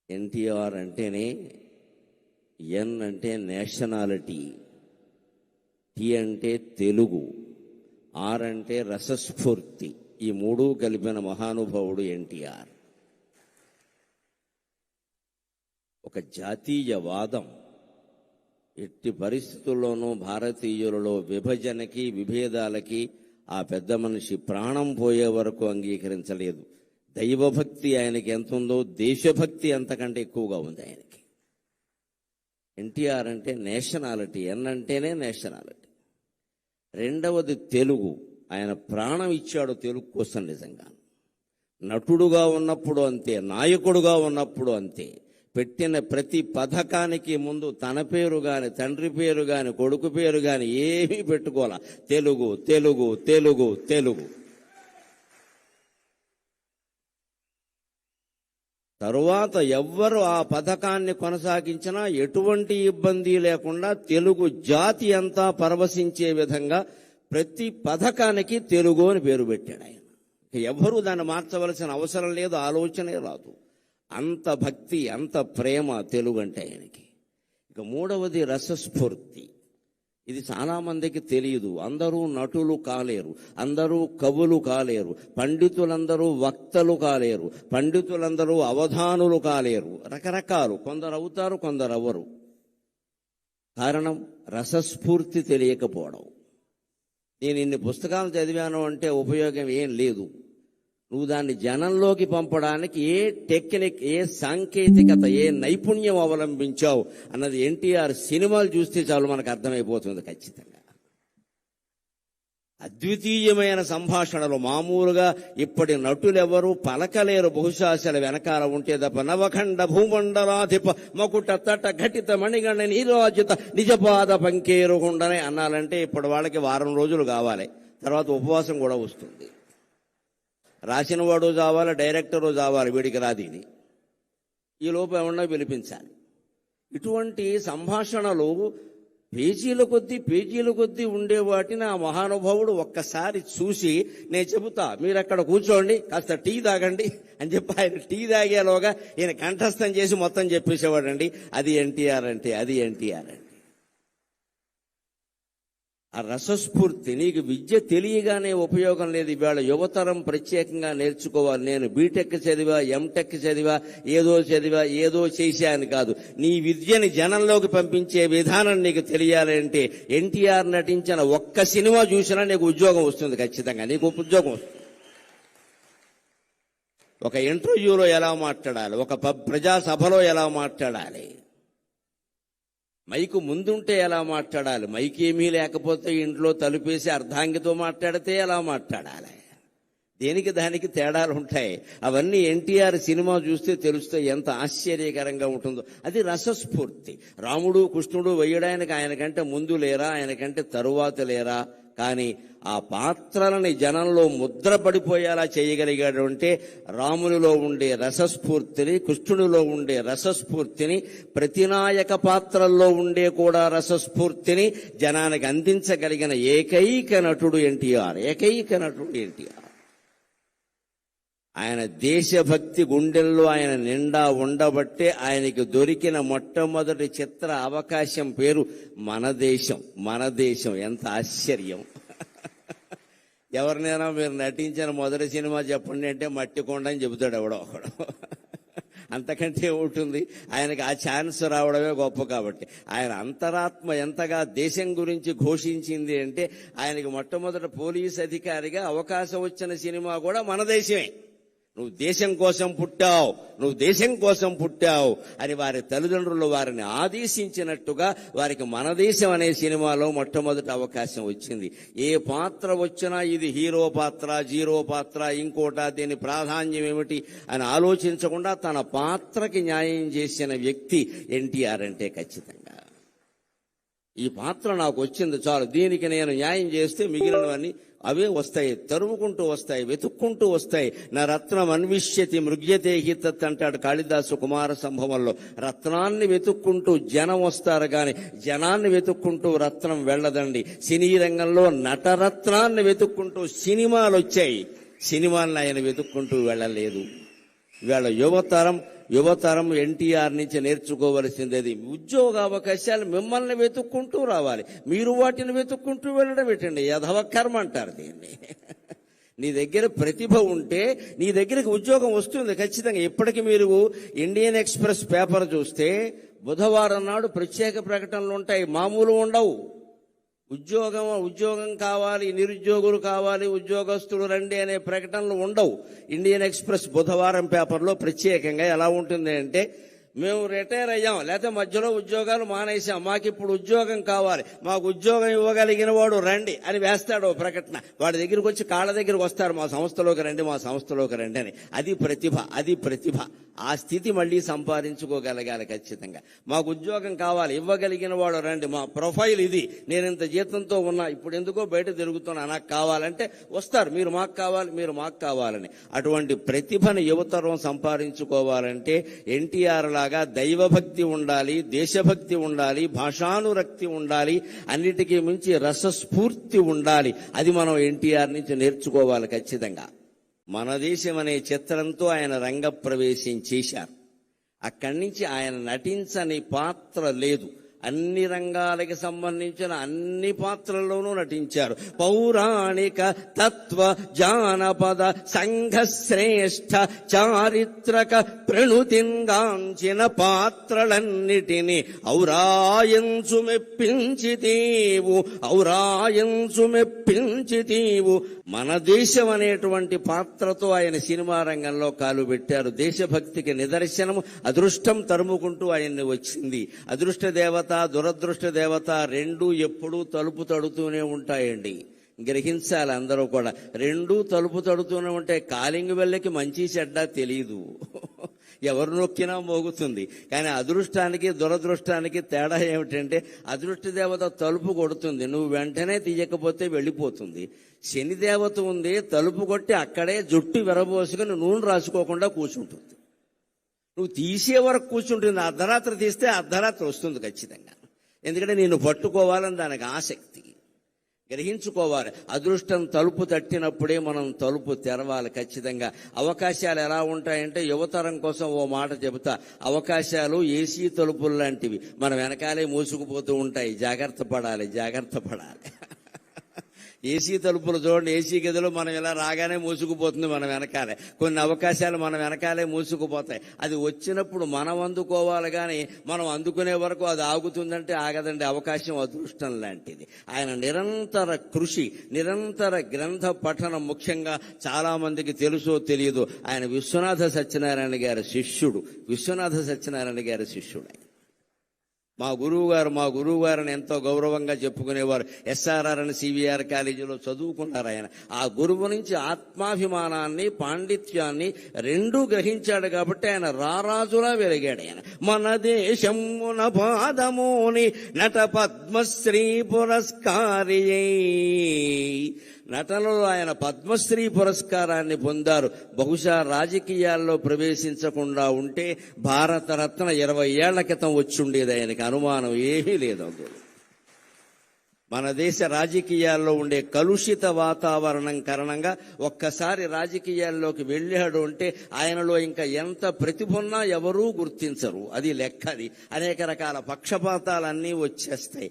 ఎన్టీఆర్ అంటేనే ఎన్ అంటే nationality, tea అంటే తెలుగు, ఆర్ అంటే రసస్ఫూర్తి. ఈ మూడు కలిపిన మహానుభావుడు ఎన్టీఆర్. ఒక జాతీయవాదం ఎట్టి పరిస్థితుల్లోనూ భారతీయులలో విభజనకి విభేదాలకి ఆ పెద్ద మనిషి ప్రాణం పోయే వరకు అంగీకరించలేదు. దైవభక్తి ఆయనకి ఎంత ఉందో దేశభక్తి అంతకంటే ఎక్కువగా ఉంది ఆయనకి. ఎన్టీఆర్ అంటే నేషనాలిటీ, ఎన్ అంటేనే నేషనాలిటీ. రెండవది తెలుగు. ఆయన ప్రాణం ఇచ్చాడు తెలుగు కోసం. నిజంగా నటుడుగా ఉన్నప్పుడు అంతే, నాయకుడుగా ఉన్నప్పుడు అంతే. పెట్టిన ప్రతి పథకానికి ముందు తన పేరు గాని, తండ్రి పేరు గాని, కొడుకు పేరు గాని ఏమీ పెట్టుకోవాల. తెలుగు తెలుగు తెలుగు తెలుగు. తరువాత ఎవ్వరు ఆ పథకాన్ని కొనసాగించినా ఎటువంటి ఇబ్బంది లేకుండా తెలుగు జాతి అంతా పరవశించే విధంగా ప్రతి పథకానికి తెలుగు అని పేరు పెట్టాడు ఆయన. ఎవ్వరూ దాన్ని మార్చవలసిన అవసరం లేదు, ఆలోచనే రాదు. అంత భక్తి, అంత ప్రేమ తెలుగు అంటే ఆయనకి. ఇక మూడవది రసస్ఫూర్తి. ఇది చాలా మందికి తెలియదు. అందరూ నటులు కాలేరు, అందరూ కవులు కాలేరు, పండితులందరూ వక్తలు కాలేరు, పండితులందరూ అవధానులు కాలేరు. రకరకాలు, కొందరు అవుతారు, కొందరు అవ్వరు. కారణం రసస్ఫూర్తి తెలియకపోవడం. నేను ఇన్ని పుస్తకాలు చదివాను అంటే ఉపయోగం ఏం లేదు. నువ్వు దాన్ని జనంలోకి పంపడానికి ఏ టెక్నిక్, ఏ సాంకేతికత, ఏ నైపుణ్యం అవలంబించావు అన్నది ఎన్టీఆర్ సినిమాలు చూస్తే చాలు మనకు అర్థమైపోతుంది ఖచ్చితంగా. అద్వితీయమైన సంభాషణలు. మామూలుగా ఇప్పటి నటులెవరూ పలకలేరు. బహుశా అసలు వెనకాల ఉంటే తప్ప. నవఖండ భూమండలాధిప మకుట తట ఘటిత మణిగణ నీరాజిత నిజపాద పంకేరుగుండనే అన్నాలంటే ఇప్పటి వాళ్ళకి వారం రోజులు కావాలి, తర్వాత ఉపవాసం కూడా వస్తుంది. రాసిన వాడు చావాలి, డైరెక్టరు చావాలి, వీడికి రాదిని. ఈ లోపు ఏమన్నా పిలిపించాలి. ఇటువంటి సంభాషణలు పేజీల కొద్దీ ఉండే వాటిని ఆ మహానుభావుడు ఒక్కసారి చూసి, నేను చెబుతా, మీరు అక్కడ కూర్చోండి, కాస్త టీ తాగండి అని చెప్పి ఆయన టీ తాగేలోగా ఈయన కంఠస్థం చేసి మొత్తం చెప్పేసేవాడండి. అది ఎన్టీఆర్ అంటే, అది ఎన్టీఆర్ అంటే. ఆ రసస్ఫూర్తి. నీకు విద్య తెలియగానే ఉపయోగం లేదు. ఇవాళ యువతరం ప్రత్యేకంగా నేర్చుకోవాలి. నేను బీటెక్ చదివా, ఎంటెక్ చదివా, ఏదో చేశాను కాదు. నీ విద్యని జనంలోకి పంపించే విధానం నీకు తెలియాలంటే ఎన్టీఆర్ నటించిన ఒక్క సినిమా చూసినా నీకు ఉద్యోగం వస్తుంది. ఖచ్చితంగా నీకు ఉద్యోగం వస్తుంది. ఒక ఇంటర్వ్యూలో ఎలా మాట్లాడాలి, ఒక ప్రజాసభలో ఎలా మాట్లాడాలి, మైకు ముందుంటే ఎలా మాట్లాడాలి, మైక్ ఏమీ లేకపోతే ఇంట్లో తలుపేసి అర్ధాంగితో మాట్లాడితే ఎలా మాట్లాడాలి, దేనికి దానికి తేడాలు ఉంటాయి. అవన్నీ ఎన్టీఆర్ సినిమా చూస్తే తెలుస్తాయి, ఎంత ఆశ్చర్యకరంగా ఉంటుందో. అది రసస్ఫూర్తి. రాముడు కృష్ణుడు వేయడానికి ఆయనకంటే ముందు లేరా, ఆయనకంటే తరువాత లేరా, కానీ ఆ పాత్రలని జనంలో ముద్ర పడిపోయేలా చేయగలిగాడు అంటే రామునిలో ఉండే రసస్ఫూర్తిని, కృష్ణునిలో ఉండే రసస్ఫూర్తిని, ప్రతినాయక పాత్రల్లో ఉండే కూడా రసస్ఫూర్తిని జనానికి అందించగలిగిన ఏకైక నటుడు ఎన్టీఆర్. ఏకైక నటుడు ఎన్టీఆర్. ఆయన దేశభక్తి గుండెల్లో ఆయన నిండా ఉండబట్టే ఆయనకి దొరికిన మొట్టమొదటి చిత్ర అవకాశం పేరు మన దేశం. మన దేశం. ఎంత ఆశ్చర్యం. ఎవరినైనా మీరు నటించిన మొదటి సినిమా చెప్పండి అంటే మట్టి కొండ అని చెబుతాడు ఎవడో ఒకడు. అంతకంటే ఉంటుంది. ఆయనకి ఆ ఛాన్స్ రావడమే గొప్ప. కాబట్టి ఆయన అంతరాత్మ ఎంతగా దేశం గురించి ఘోషించింది అంటే ఆయనకి మొట్టమొదటి పోలీస్ అధికారిగా అవకాశం వచ్చిన సినిమా కూడా మన దేశమే. నువ్వు దేశం కోసం పుట్టావు, నువ్వు దేశం కోసం పుట్టావు అని వారి తల్లిదండ్రులు వారిని ఆదేశించినట్టుగా వారికి మన దేశం అనే సినిమాలో మొట్టమొదటి అవకాశం వచ్చింది. ఏ పాత్ర వచ్చినా ఇది హీరో పాత్ర, జీరో పాత్ర, ఇంకోట, దీని ప్రాధాన్యం ఏమిటి అని ఆలోచించకుండా తన పాత్రకి న్యాయం చేసిన వ్యక్తి ఎన్టీఆర్ అంటే ఖచ్చితంగా. ఈ పాత్ర నాకు వచ్చింది చాలు, దీనికి నేను న్యాయం చేస్తే మిగిలినవన్నీ అవే వస్తాయి, తరుముకుంటూ వస్తాయి, వెతుక్కుంటూ వస్తాయి. నా రత్నం అన్విష్యతి మృగ్యతే హితత్ అంటాడు కాళిదాసు కుమార సంభవంలో. రత్నాన్ని వెతుక్కుంటూ జనం వస్తారు కానీ జనాన్ని వెతుక్కుంటూ రత్నం వెళ్ళదండి. సినీ రంగంలో నటరత్నాన్ని వెతుక్కుంటూ సినిమాలు వచ్చాయి, సినిమాలను ఆయన వెతుక్కుంటూ వెళ్ళలేదు. ఇవాళ యువతరం యువతరం ఎన్టీఆర్ నుంచి నేర్చుకోవలసింది. ఉద్యోగ అవకాశాలు మిమ్మల్ని వెతుక్కుంటూ రావాలి, మీరు వాటిని వెతుక్కుంటూ వెళ్ళడం ఏంటండి? యధవ కర్మ అంటారు దీన్ని. నీ దగ్గర ప్రతిభ ఉంటే నీ దగ్గరికి ఉద్యోగం వస్తుంది ఖచ్చితంగా. ఇప్పటికీ మీరు ఇండియన్ ఎక్స్ప్రెస్ పేపర్ చూస్తే బుధవారం నాడు ప్రత్యేక ప్రకటనలు ఉంటాయి, మామూలు ఉండవు. ఉద్యోగం కావాలి, నిరుద్యోగులు కావాలి, ఉద్యోగస్తులు రండి అనే ప్రకటనలు ఉండవు. ఇండియన్ ఎక్స్ప్రెస్ బుధవారం పేపర్లో ప్రత్యేకంగా ఎలా ఉంటుంది అంటే, మేము రిటైర్ అయ్యాం, లేకపోతే మధ్యలో ఉద్యోగాలు మానేసాం, మాకు ఇప్పుడు ఉద్యోగం కావాలి, మాకు ఉద్యోగం ఇవ్వగలిగిన వాడు రండి అని వేస్తాడు ప్రకటన. వాడి దగ్గరికి వచ్చి కాళ్ళ దగ్గరికి వస్తారు, మా సంస్థలోకి రండి, మా సంస్థలోకి రండి అని. అది ప్రతిభ. ఆ స్థితి మళ్ళీ సంపాదించుకోగలగాలి ఖచ్చితంగా. మాకు ఉద్యోగం కావాలి, ఇవ్వగలిగిన వాడు రండి, మా ప్రొఫైల్ ఇది, నేను ఇంత జీతంతో ఉన్నా, ఇప్పుడు ఎందుకో బయట తిరుగుతున్నా, నాకు కావాలంటే వస్తారు, మీరు మాకు కావాలని. అటువంటి ప్రతిభను యువతరం సంపాదించుకోవాలంటే ఎన్టీఆర్ లాగా దైవభక్తి ఉండాలి, దేశభక్తి ఉండాలి, భాషానురక్తి ఉండాలి, అన్నిటికీ మించి రసస్ఫూర్తి ఉండాలి. అది మనం ఎన్టీఆర్ నుంచి నేర్చుకోవాలి ఖచ్చితంగా. మన దేశం అనే చిత్రంతో ఆయన రంగప్రవేశం చేశారు. అక్కడి నుంచి ఆయన నటించని పాత్ర లేదు. అన్ని రంగాలకి సంబంధించిన అన్ని పాత్రల్లోనూ నటించారు. పౌరాణిక, తత్వ, జానపద, సంఘ శ్రేష్ఠ, చారిత్రక ప్రణుతింగాంచిన పాత్రలన్నిటినీ ఔరాయంచు మెప్పించితీవు. మన దేశం అనేటువంటి పాత్రతో ఆయన సినిమా రంగంలో కాలు పెట్టారు. దేశభక్తికి నిదర్శనం అదృష్టం తరుముకుంటూ ఆయన్ని వచ్చింది. అదృష్ట దేవత, దురదృష్ట దేవత రెండూ ఎప్పుడూ తలుపు తడుతూనే ఉంటాయండి. గ్రహించాలి అందరూ కూడా. రెండూ తలుపు తడుతూనే ఉంటాయి. కాలింగ్ బెల్లకి మంచి చెడ్డ తెలీదు, ఎవరు నొక్కినా మోగుతుంది. కానీ అదృష్టానికి దురదృష్టానికి తేడా ఏమిటంటే, అదృష్ట దేవత తలుపు కొడుతుంది, నువ్వు వెంటనే తీయకపోతే వెళ్ళిపోతుంది. శని దేవత ఉంది, తలుపు కొట్టి అక్కడే జుట్టు విరబోసుకుని నూనె రాసుకోకుండా కూర్చుంటుంది. నువ్వు తీసే వరకు కూర్చుంటుంది. అర్ధరాత్రి తీస్తే అర్ధరాత్రి వస్తుంది ఖచ్చితంగా. ఎందుకంటే నిన్ను పట్టుకోవాలని దానికి ఆసక్తి. గ్రహించుకోవాలి. అదృష్టం తలుపు తట్టినప్పుడే మనం తలుపు తెరవాలి ఖచ్చితంగా. అవకాశాలు ఎలా ఉంటాయంటే, యువతరం కోసం ఓ మాట చెబుతా. అవకాశాలు ఏసీ తలుపులు లాంటివి, మన వెనకాలే మూసుకుపోతూ ఉంటాయి. జాగ్రత్త పడాలి. ఏసీ తలుపులు చూడండి, ఏసీ గదిలో మనం ఇలా రాగానే మూసుకుపోతుంది మన వెనకాలే. కొన్ని అవకాశాలు మన వెనకాలే మూసుకుపోతాయి. అది వచ్చినప్పుడు మనం అందుకోవాలి, కానీ మనం అందుకునే వరకు అది ఆగుతుందంటే ఆగదండి. అవకాశం అదృష్టం లాంటిది. ఆయన నిరంతర కృషి, నిరంతర గ్రంథ పఠనం ముఖ్యంగా చాలా మందికి తెలుసో తెలియదు, ఆయన విశ్వనాథ సత్యనారాయణ గారి శిష్యుడు. మా గురువు గారిని ఎంతో గౌరవంగా చెప్పుకునేవారు. ఎస్ఆర్ఆర్ అని సివిఆర్ కాలేజీలో చదువుకున్నారు ఆయన. ఆ గురువు నుంచి ఆత్మాభిమానాన్ని, పాండిత్యాన్ని రెండూ గ్రహించాడు కాబట్టి ఆయన రారాజులా వెలిగాడు. ఆయన మన దేశమున పాదమోని నట పద్మశ్రీ పురస్కారియై. నటనలో ఆయన పద్మశ్రీ పురస్కారాన్ని పొందారు. బహుశా రాజకీయాల్లో ప్రవేశించకుండా ఉంటే భారతరత్న 20 ఏళ్ల క్రితం వచ్చుండేది ఆయనకి, అనుమానం ఏమీ లేదు. మన దేశ రాజకీయాల్లో ఉండే కలుషిత వాతావరణం కారణంగా ఒక్కసారి రాజకీయాల్లోకి వెళ్ళాడు అంటే ఆయనలో ఇంకా ఎంత ప్రతిభ ఉన్నా ఎవరూ గుర్తించరు. అది లెక్క. అది అనేక రకాల పక్షపాతాలన్నీ వచ్చేస్తాయి.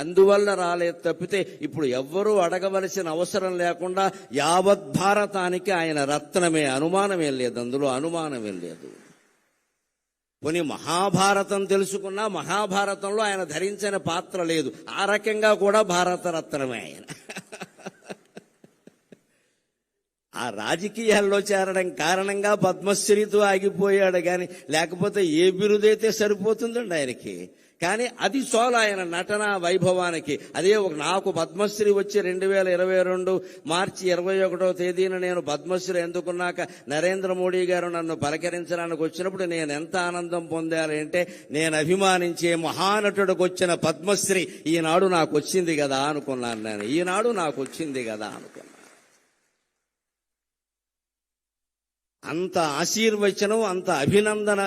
అందువల్ల రాలేదు తప్పితే ఇప్పుడు ఎవ్వరూ అడగవలసిన అవసరం లేకుండా యావత్ భారతానికి ఆయన రత్నమే, అనుమానమేం లేదు, అందులో అనుమానమేం లేదు. పోనీ మహాభారతం తెలుసుకున్నా మహాభారతంలో ఆయన ధరించిన పాత్ర లేదు. ఆ రకంగా కూడా భారతరత్నమే ఆయన. ఆ రాజకీయాల్లో చేరడం కారణంగా పద్మశ్రీతో ఆగిపోయాడు, కానీ లేకపోతే ఏ బిరుదైతే సరిపోతుందండి ఆయనకి. కానీ అది చాలు ఆయన నటన వైభవానికి. అదే నాకు పద్మశ్రీ వచ్చి 2022 మార్చి 21వ తేదీన నేను పద్మశ్రీ ఎందుకున్నాక నరేంద్ర మోడీ గారు నన్ను పలకరించడానికి వచ్చినప్పుడు నేను ఎంత ఆనందం పొందాలి అంటే, నేను అభిమానించే మహానటుడికి వచ్చిన పద్మశ్రీ ఈనాడు నాకు వచ్చింది కదా అనుకున్నాను. అంత ఆశీర్వచనం, అంత అభినందన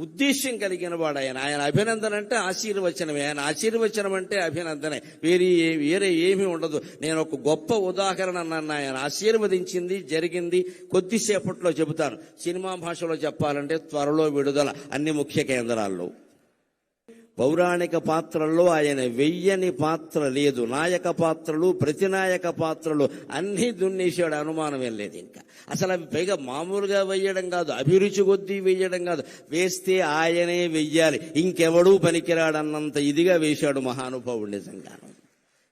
ఉద్దేశ్యం కలిగిన వాడు ఆయన. ఆయన అభినందన అంటే ఆశీర్వచనమే, ఆయన ఆశీర్వచనం అంటే అభినందనే, వేరే ఏమీ ఉండదు. నేను ఒక గొప్ప ఉదాహరణ నన్ను ఆయన ఆశీర్వదించింది జరిగింది కొద్దిసేపట్లో చెబుతాను. సినిమా భాషలో చెప్పాలంటే త్వరలో విడుదల అన్ని ముఖ్య కేంద్రాల్లో. పౌరాణిక పాత్రల్లో ఆయన వెయ్యని పాత్ర లేదు. నాయక పాత్రలు, ప్రతినాయక పాత్రలు అన్నీ దున్నేశాడు, అనుమానమేం లేదు. ఇంకా అసలు అవి పైగా మామూలుగా వెయ్యడం కాదు, అభిరుచి కొద్దీ వెయ్యడం కాదు, వేస్తే ఆయనే వెయ్యాలి, ఇంకెవడూ పనికిరాడన్నంత ఇదిగా వేశాడు మహానుభావుడు నిజంగాను.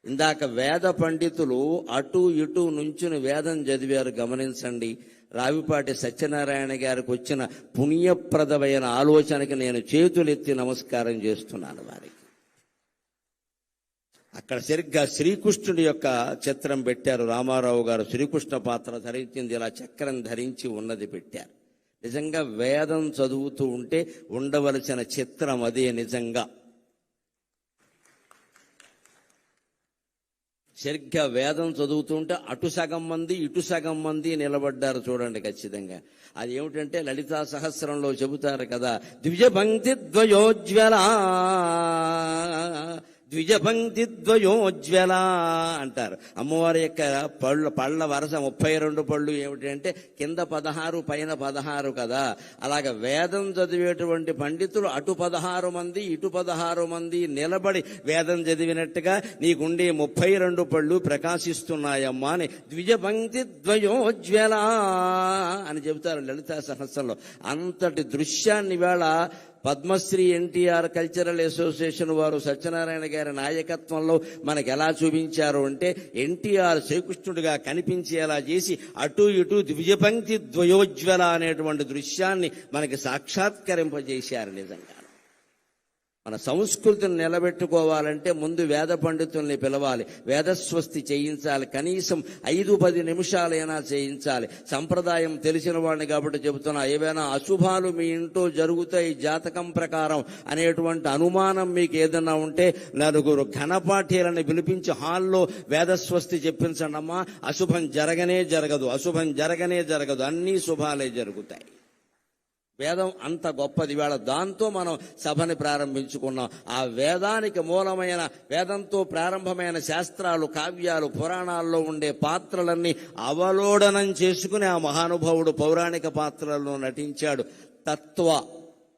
ఇందాక వేద పండితులు అటు ఇటు నుంచుని వేదం చదివారు, గమనించండి. రావిపాటి సత్యనారాయణ గారికి వచ్చిన పుణ్యప్రదమైన ఆలోచనకి నేను చేతులెత్తి నమస్కారం చేస్తున్నాను వారికి. అక్కడ సరిగ్గా శ్రీకృష్ణుడి యొక్క చిత్రం పెట్టారు. రామారావు గారు శ్రీకృష్ణ పాత్ర ధరించింది, ఇలా చక్రం ధరించి ఉన్నది పెట్టారు. నిజంగా వేదం చదువుతూ ఉంటే ఉండవలసిన చిత్రం అదే. నిజంగా సరిగ్గా వేదం చదువుతుంటే అటు సగం మంది ఇటు సగం మంది నిలబడ్డారు చూడండి ఖచ్చితంగా. అది ఏమిటంటే లలితా సహస్రంలో చెబుతారు కదా, ద్విజపంక్తి ద్వయోజ్వల ద్విజపంక్తి ద్వయోజ్వల అంటారు. అమ్మవారి యొక్క పళ్ళ వరస 32 పళ్ళు ఏమిటంటే కింద 16 పైన 16 కదా. అలాగ వేదం చదివేటువంటి పండితులు అటు 16 మంది ఇటు 16 మంది నిలబడి వేదం చదివినట్టుగా నీకుండే 32 పళ్ళు ప్రకాశిస్తున్నాయమ్మా అని ద్విజపంక్తి ద్వయోజ్వల అని చెబుతారు లలితా సహస్రంలో. అంతటి దృశ్యాన్ని వేళ పద్మశ్రీ ఎన్టీఆర్ కల్చరల్ అసోసియేషన్ వారు సత్యనారాయణ గారి నాయకత్వంలో మనకు ఎలా చూపించారు అంటే, ఎన్టీఆర్ శ్రీకృష్ణుడిగా కనిపించేలా చేసి అటు ఇటు ద్విజపంక్తి ద్వయోజ్వల అనేటువంటి దృశ్యాన్ని మనకి సాక్షాత్కరింపజేశారు. నిజంగా మన సంస్కృతిని నిలబెట్టుకోవాలంటే ముందు వేద పండితుల్ని పిలవాలి, వేదస్వస్తి చేయించాలి, కనీసం 5-10 నిమిషాలైనా చేయించాలి. సంప్రదాయం తెలిసిన వాడిని కాబట్టి చెబుతున్నా, ఏవైనా అశుభాలు మీ ఇంట్లో జరుగుతాయి జాతకం ప్రకారం అనేటువంటి అనుమానం మీకు ఏదైనా ఉంటే 4 ఘనపాఠీలను పిలిపించి హాల్లో వేదస్వస్తి చెప్పించండి అమ్మా. అశుభం జరగనే జరగదు, అశుభం జరగనే జరగదు, అన్నీ శుభాలే జరుగుతాయి. వేదం అంత గొప్పది. వేళ దాంతో మనం సభని ప్రారంభించుకున్నాం. ఆ వేదానికి మూలమైన, వేదంతో ప్రారంభమైన శాస్త్రాలు, కావ్యాలు, పురాణాల్లో ఉండే పాత్రలన్నీ అవలోడనం చేసుకుని ఆ మహానుభావుడు పౌరాణిక పాత్రల్లో నటించాడు.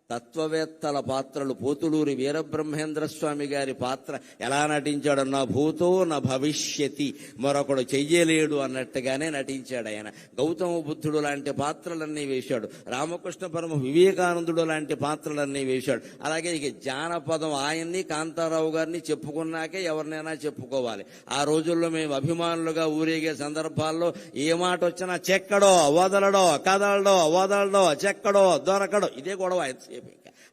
తత్వవేత్తల పాత్రలు, పోతులూరి వీరబ్రహ్మేంద్ర స్వామి గారి పాత్ర ఎలా నటించాడు, నా భూతో నా భవిష్యతి, మరొకడు చెయ్యలేడు అన్నట్టుగానే నటించాడు ఆయన. గౌతమ బుద్ధుడు లాంటి పాత్రలన్నీ వేశాడు. రామకృష్ణ పరమ వివేకానందుడు లాంటి పాత్రలన్నీ వేశాడు. అలాగే ఇక జానపదం ఆయన్ని, కాంతారావు గారిని చెప్పుకున్నాకే ఎవరినైనా చెప్పుకోవాలి. ఆ రోజుల్లో మేము అభిమానులుగా ఊరేగే సందర్భాల్లో ఏ మాట వచ్చినా చెక్కడో వదలడో, కదలడో వదలడో, చెక్కడో దొరకడో, ఇదే గొడవ.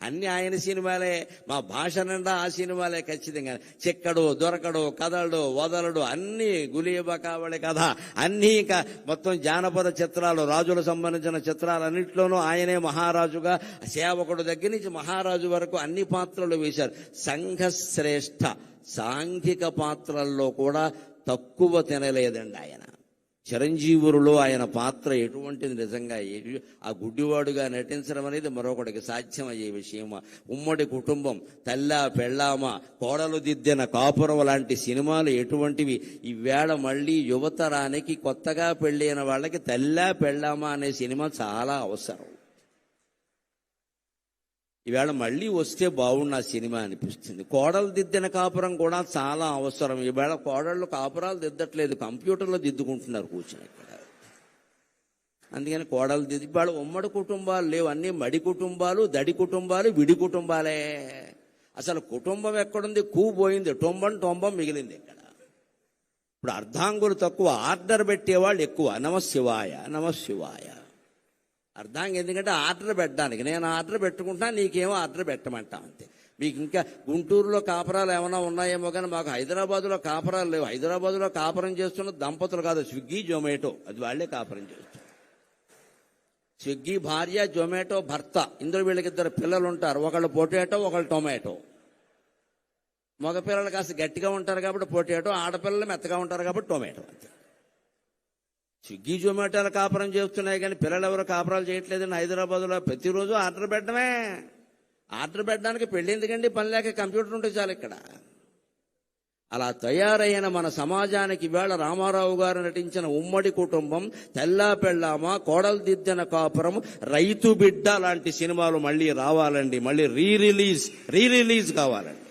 అన్ని ఆయన సినిమాలే, మా భాష నిండా ఆ సినిమాలే ఖచ్చితంగా. చెక్కడు, దొరకడు, కదలడు, వదలడు, అన్ని గులీబ కావళి కథ, అన్నీ ఇంకా మొత్తం జానపద చిత్రాలు, రాజులకు సంబంధించిన చిత్రాలన్నింటిలోనూ ఆయనే మహారాజుగా, సేవకుడు దగ్గర నుంచి మహారాజు వరకు అన్ని పాత్రలు వేశారు. సంఘశ్రేష్ఠ సాంఘిక పాత్రల్లో కూడా తక్కువ తినలేదండి ఆయన. చిరంజీవులలో ఆయన పాత్ర ఎటువంటిది, నిజంగా ఆ గుడ్డివాడుగా నటించడం అనేది మరొకటికి సాధ్యమయ్యే విషయమా. ఉమ్మడి కుటుంబం, తల్లా పెళ్ళామా, కోడలు దిద్దిన కాపురం లాంటి సినిమాలు ఎటువంటివి. ఈవేళ మళ్ళీ యువతరానికి, కొత్తగా పెళ్ళైన వాళ్ళకి తల్లా పెళ్ళామా అనే సినిమా చాలా అవసరం. ఈవేళ మళ్ళీ వస్తే బాగున్న సినిమా అనిపిస్తుంది. కోడలు దిద్దిన కాపురం కూడా చాలా అవసరం. ఈవేళ కోడళ్ళు కాపురాలు దిద్దట్లేదు, కంప్యూటర్లో దిద్దుకుంటున్నారు కూర్చుని ఇక్కడ. అందుకని కోడలు దిద్ది, ఇవాళ ఉమ్మడి కుటుంబాలు లేవు, అన్ని మడి కుటుంబాలు, దడి కుటుంబాలు, విడి కుటుంబాలే. అసలు కుటుంబం ఎక్కడుంది? పోయింది, టొంబం మిగిలింది ఇక్కడ. ఇప్పుడు అర్ధాంగులు తక్కువ, ఆర్డర్ పెట్టేవాళ్ళు ఎక్కువ. నమశివాయ నమశివాయ. అర్ధాంగం ఎందుకంటే ఆర్డర్ పెట్టడానికి, నేను ఆర్డర్ పెట్టుకుంటా, నీకేమో ఆర్డర్ పెట్టమంటా అంతే. మీకు ఇంకా గుంటూరులో కాపురాలు ఏమైనా ఉన్నాయేమో కానీ మాకు హైదరాబాద్లో కాపురాలు లేవు. హైదరాబాద్లో కాపురం చేస్తున్న దంపతులు కాదు, స్విగ్గీ జొమాటో, అది వాళ్లే కాపురం చేస్తారు. స్విగ్గీ భార్య, జొమాటో భర్త, ఇందులో వీళ్ళకి 2 పిల్లలు ఉంటారు. ఒకళ్ళు పొటాటో, ఒకళ్ళు టొమాటో. మగ పిల్లలు కాస్త గట్టిగా ఉంటారు కాబట్టి పొటాటో, ఆడపిల్లలు మెత్తగా ఉంటారు కాబట్టి టొమాటో అంతే. స్విగ్గీ జొమాటోల కాపురం చేస్తున్నాయి కానీ పిల్లలు ఎవరు కాపురాలు చేయట్లేదండి. హైదరాబాద్లో ప్రతిరోజు ఆర్డర్ పెట్టడమే. ఆర్డర్ పెట్టడానికి పెళ్ళి ఎందుకండి? పని లేక కంప్యూటర్ ఉంటే చాలు ఇక్కడ. అలా తయారైన మన సమాజానికి ఇవాళ రామారావు గారు నటించిన ఉమ్మడి కుటుంబం, తెల్లా పెళ్ళామ, కోడలు దిద్దిన కాపురం, రైతు బిడ్డ లాంటి సినిమాలు మళ్ళీ రావాలండి. మళ్ళీ రీ రిలీజ్ కావాలండి.